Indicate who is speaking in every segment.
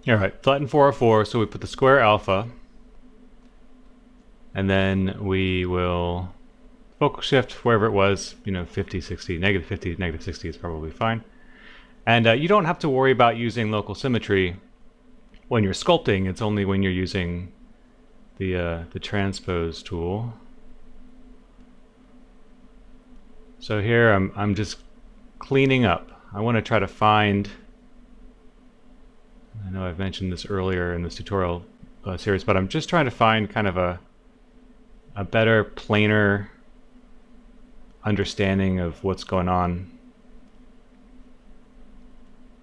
Speaker 1: All right, flatten 404. So we put the square alpha, and then we will focal shift wherever it was, 50, 60, negative 50, negative 60 is probably fine. And you don't have to worry about using local symmetry when you're sculpting. It's only when you're using the transpose tool. So here I'm just cleaning up. I want to try to find, I know I've mentioned this earlier in this tutorial series, but I'm just trying to find kind of a better planar understanding of what's going on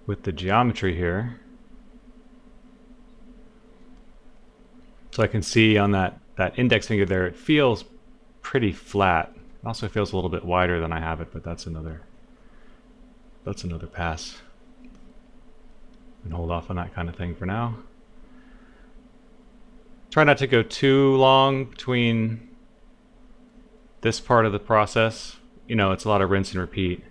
Speaker 1: with the geometry here. So I can see on that index finger there, it feels pretty flat. It also feels a little bit wider than I have it, but that's another pass. And hold off on that kind of thing for now. Try not to go too long between this part of the process. It's a lot of rinse and repeat.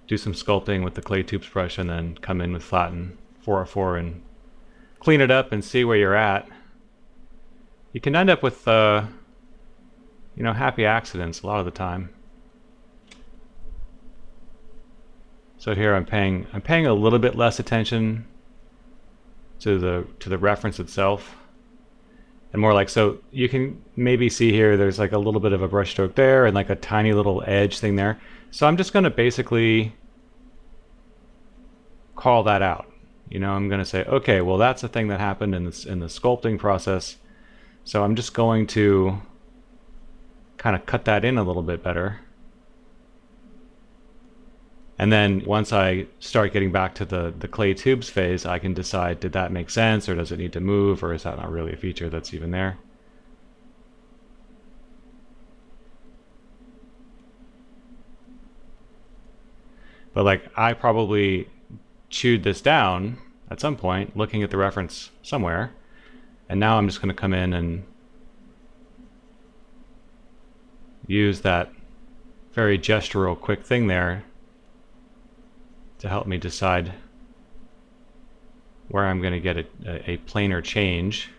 Speaker 1: Do some sculpting with the clay tubes brush and then come in with Flatten 404 and clean it up and see where you're at. You can end up with happy accidents a lot of the time. So here I'm paying a little bit less attention to the reference itself, and more like, so you can maybe see here there's like a little bit of a brush stroke there and like a tiny little edge thing there. So I'm just going to basically call that out. I'm going to say, okay, well, that's a thing that happened in the sculpting process. So I'm just going to kind of cut that in a little bit better. And then once I start getting back to the clay tubes phase, I can decide, did that make sense, or does it need to move, or is that not really a feature that's even there? But like, I probably chewed this down at some point, looking at the reference somewhere, and now I'm just going to come in and use that very gestural quick thing there to help me decide where I'm going to get a planar change.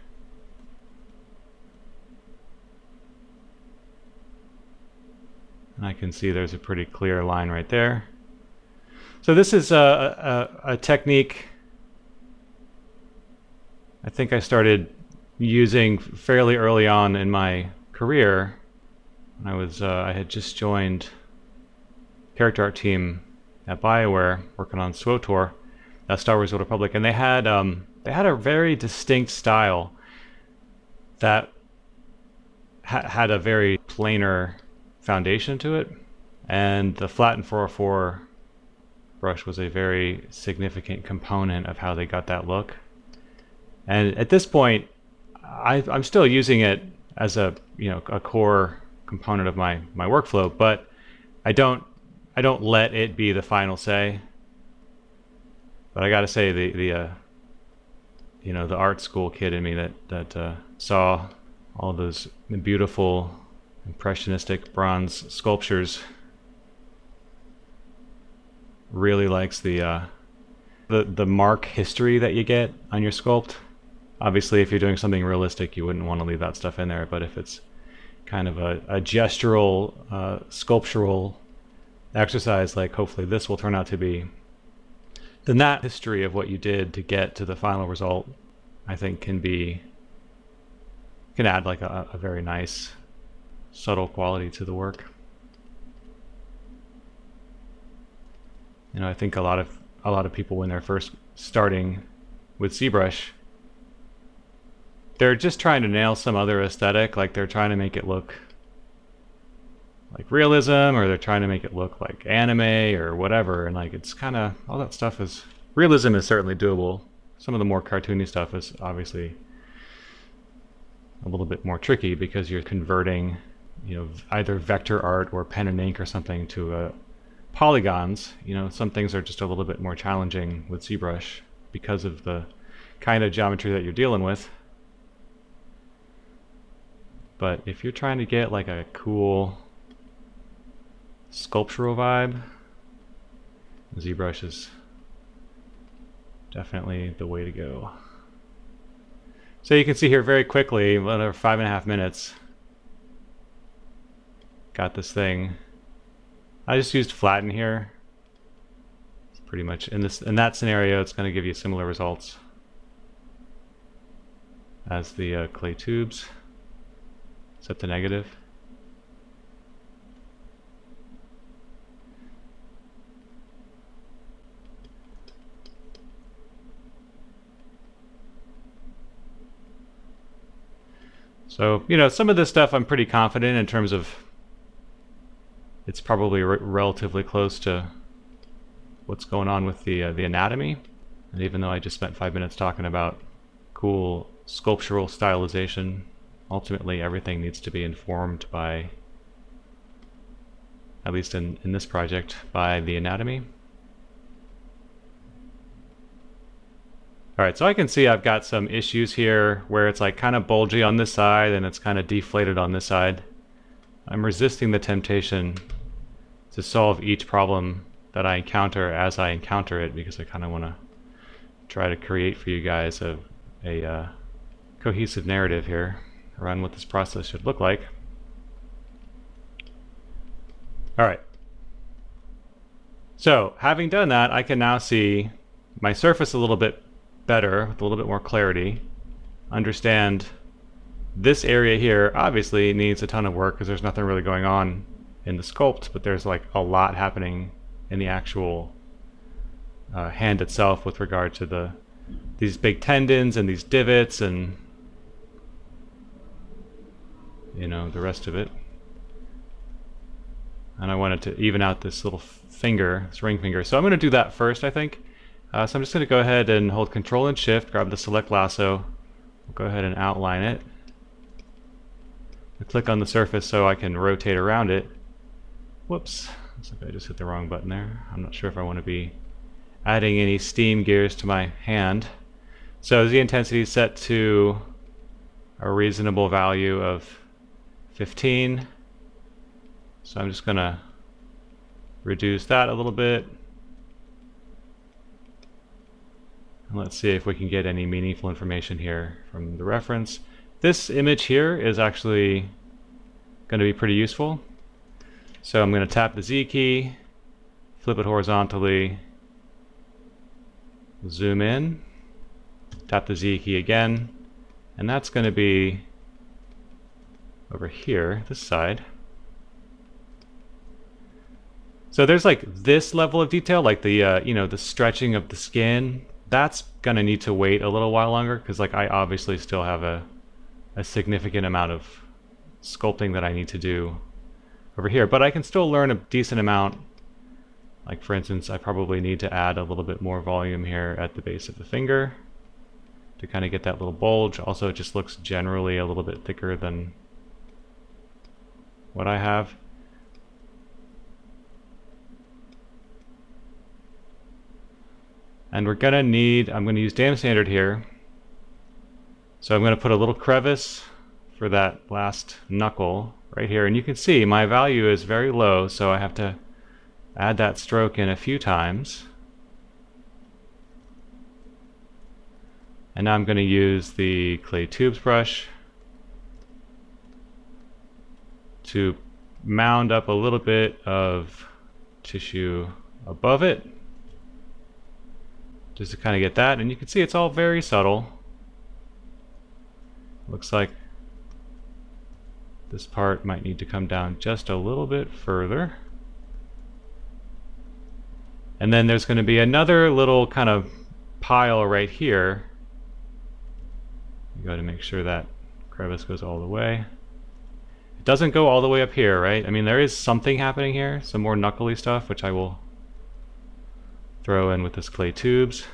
Speaker 1: And I can see there's a pretty clear line right there. So this is a technique I think I started using fairly early on in my career. When I had just joined character art team at BioWare, working on SWTOR, Star Wars: Old Republic, and they had a very distinct style that had a very planar foundation to it, and the Flatten 404 brush was a very significant component of how they got that look. And at this point, I'm still using it as a core component of my workflow, but I don't let it be the final say. But I got to say, the art school kid in me that saw all those beautiful impressionistic bronze sculptures really likes the mark history that you get on your sculpt. Obviously, if you're doing something realistic, you wouldn't want to leave that stuff in there, but if it's kind of a gestural, sculptural exercise, like hopefully this will turn out to be, then that history of what you did to get to the final result, I think can add like a very nice, subtle quality to the work. I think a lot of people, when they're first starting with ZBrush, they're just trying to nail some other aesthetic, like they're trying to make it look like realism, or they're trying to make it look like anime or whatever, and like it's kind of, all that stuff is, realism is certainly doable. Some of the more cartoony stuff is obviously a little bit more tricky because you're converting either vector art or pen and ink or something to polygons. Some things are just a little bit more challenging with ZBrush because of the kind of geometry that you're dealing with. But if you're trying to get like a cool sculptural vibe, ZBrush is definitely the way to go. So you can see here very quickly, another 5.5 minutes. Got this thing. I just used Flatten here. It's pretty much in that scenario, it's going to give you similar results as the clay tubes. Set to negative. So, you know, some of this stuff I'm pretty confident in terms of it's probably relatively close to what's going on with the anatomy. And even though I just spent 5 minutes talking about cool sculptural stylization, ultimately everything needs to be informed by, at least in this project, by the anatomy. Alright, so I can see I've got some issues here where it's like kind of bulgy on this side and it's kind of deflated on this side. I'm resisting the temptation to solve each problem that I encounter as I encounter it, because I kind of want to try to create for you guys a cohesive narrative here around what this process should look like. Alright. So, having done that, I can now see my surface a little bit better, with a little bit more clarity. Understand this area here obviously needs a ton of work because there's nothing really going on in the sculpt, but there's like a lot happening in the actual hand itself with regard to these big tendons and these divots and, you know, the rest of it. And I wanted to even out this little finger, this ring finger. So I'm going to do that first, I think. So I'm just going to go ahead and hold Control and Shift, grab the select lasso, we'll go ahead and outline it. I click on the surface so I can rotate around it. Whoops, looks like I just hit the wrong button there. I'm not sure if I want to be adding any steam gears to my hand. So Z intensity is set to a reasonable value of 15. So I'm just going to reduce that a little bit. And let's see if we can get any meaningful information here from the reference. This image here is actually going to be pretty useful. So I'm going to tap the Z key, flip it horizontally, zoom in, tap the Z key again, and that's going to be over here, this side. So there's like this level of detail, like the you know, the stretching of the skin. That's gonna need to wait a little while longer because like I obviously still have a significant amount of sculpting that I need to do over here, but I can still learn a decent amount. Like for instance, I probably need to add a little bit more volume here at the base of the finger to kind of get that little bulge. Also, it just looks generally a little bit thicker than what I have. And we're gonna need, I'm gonna use Dam Standard here. So I'm gonna put a little crevice for that last knuckle right here. And you can see my value is very low, so I have to add that stroke in a few times. And now I'm gonna use the clay tubes brush to mound up a little bit of tissue above it, just to kind of get that. And you can see it's all very subtle. Looks like this part might need to come down just a little bit further. And then there's going to be another little kind of pile right here. You got to make sure that crevice goes all the way. It doesn't go all the way up here, right? I mean, there is something happening here, some more knuckly stuff, which I will throw in with this clay tubes.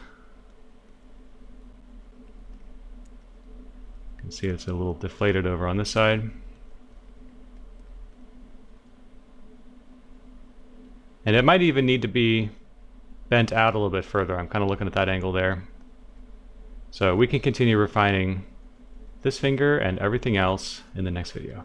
Speaker 1: You can see it's a little deflated over on this side. And it might even need to be bent out a little bit further. I'm kind of looking at that angle there. So we can continue refining this finger and everything else in the next video.